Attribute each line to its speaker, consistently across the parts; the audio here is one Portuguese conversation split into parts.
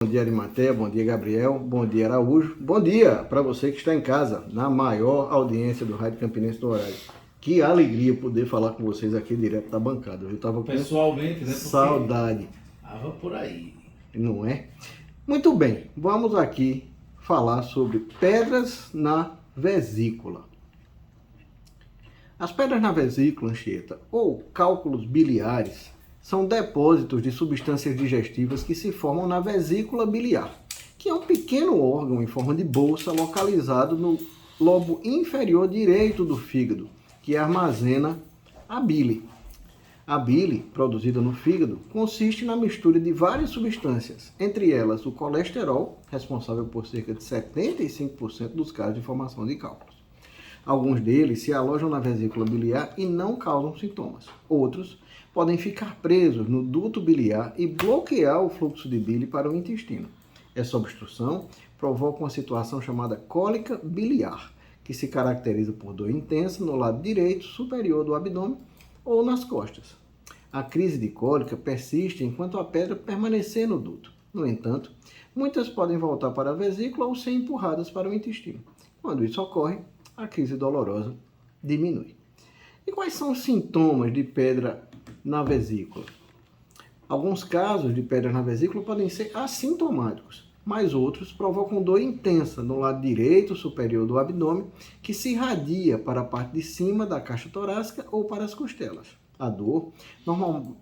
Speaker 1: Bom dia, Arimatea, bom dia, Gabriel, bom dia, Araújo, bom dia para você que está em casa, na maior audiência do Rádio Campinense do Horário. Que alegria poder falar com vocês aqui direto da bancada. Eu estava com
Speaker 2: pessoalmente, né?
Speaker 1: Saudade.
Speaker 2: Tava por aí.
Speaker 1: Não é? Muito bem, vamos aqui falar sobre pedras na vesícula. As pedras na vesícula, Anchieta, ou cálculos biliares, são depósitos de substâncias digestivas que se formam na vesícula biliar, que é um pequeno órgão em forma de bolsa localizado no lobo inferior direito do fígado, que armazena a bile. A bile, produzida no fígado, consiste na mistura de várias substâncias, entre elas o colesterol, responsável por cerca de 75% dos casos de formação de cálculos. Alguns deles se alojam na vesícula biliar e não causam sintomas. Outros podem ficar presos no duto biliar e bloquear o fluxo de bile para o intestino. Essa obstrução provoca uma situação chamada cólica biliar, que se caracteriza por dor intensa no lado direito superior do abdômen ou nas costas. A crise de cólica persiste enquanto a pedra permanecer no duto. No entanto, muitas podem voltar para a vesícula ou ser empurradas para o intestino. Quando isso ocorre, a crise dolorosa diminui. E quais são os sintomas de pedra na vesícula? Alguns casos de pedra na vesícula podem ser assintomáticos, mas outros provocam dor intensa no lado direito superior do abdômen, que se irradia para a parte de cima da caixa torácica ou para as costelas. A dor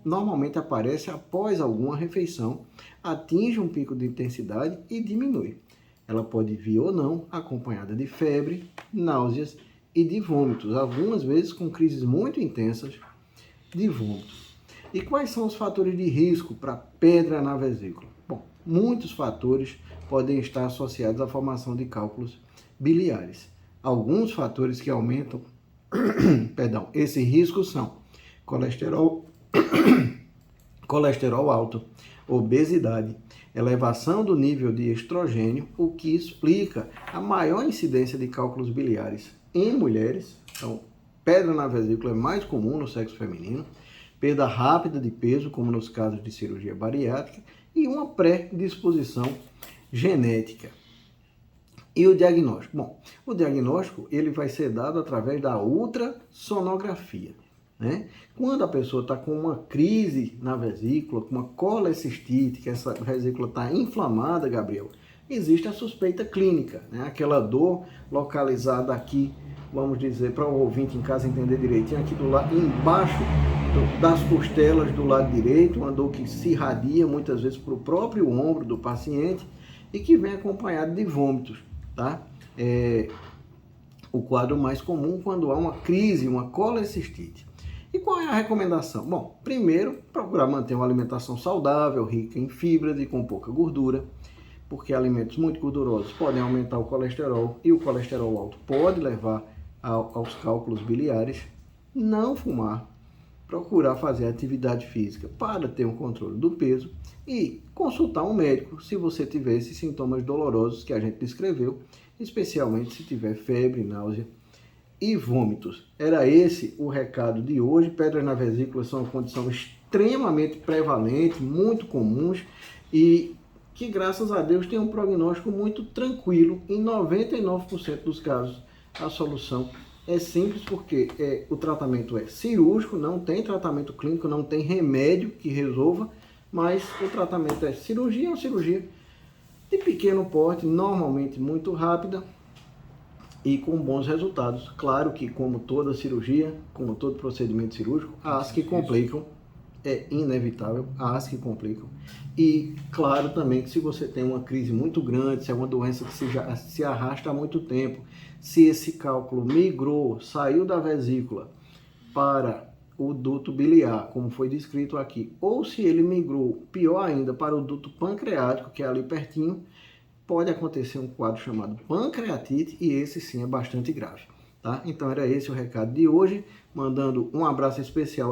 Speaker 1: normalmente aparece após alguma refeição, atinge um pico de intensidade e diminui. Ela pode vir ou não acompanhada de febre, náuseas e de vômitos, algumas vezes com crises muito intensas de vômito. E quais são os fatores de risco para pedra na vesícula? Bom, muitos fatores podem estar associados à formação de cálculos biliares. Alguns fatores que aumentam esse risco são colesterol alto, obesidade, elevação do nível de estrogênio, o que explica a maior incidência de cálculos biliares em mulheres. Então, pedra na vesícula é mais comum no sexo feminino, perda rápida de peso, como nos casos de cirurgia bariátrica, e uma predisposição genética. E o diagnóstico? Bom, o diagnóstico ele vai ser dado através da ultrassonografia. Né? Quando a pessoa está com uma crise na vesícula, com uma colecistite, que essa vesícula está inflamada, Gabriel, existe a suspeita clínica, né? Aquela dor localizada aqui, vamos dizer, para o ouvinte em casa entender direitinho, aqui do lado, embaixo das costelas do lado direito, uma dor que se irradia muitas vezes para o próprio ombro do paciente e que vem acompanhado de vômitos, tá? O quadro mais comum quando há uma crise, uma colecistite. E qual é a recomendação? Bom, primeiro, procurar manter uma alimentação saudável, rica em fibras e com pouca gordura, porque alimentos muito gordurosos podem aumentar o colesterol e o colesterol alto pode levar aos cálculos biliares. Não fumar, procurar fazer atividade física para ter um controle do peso e consultar um médico se você tiver esses sintomas dolorosos que a gente descreveu, especialmente se tiver febre, náusea e vômitos. Era esse o recado de hoje. Pedras na vesícula são uma condição extremamente prevalente, muito comuns e que, graças a Deus, tem um prognóstico muito tranquilo. Em 99% dos casos, a solução é simples porque o tratamento é cirúrgico, não tem tratamento clínico, não tem remédio que resolva, mas o tratamento é cirurgia, uma cirurgia de pequeno porte, normalmente muito rápida, e com bons resultados. Claro que, como toda cirurgia, como todo procedimento cirúrgico, há as que complicam, é inevitável, há as que complicam. E claro também que se você tem uma crise muito grande, se é uma doença que já se arrasta há muito tempo, se esse cálculo migrou, saiu da vesícula para o duto biliar, como foi descrito aqui, ou se ele migrou, pior ainda, para o duto pancreático, que é ali pertinho, pode acontecer um quadro chamado pancreatite e esse sim é bastante grave, tá? Então era esse o recado de hoje, mandando um abraço especial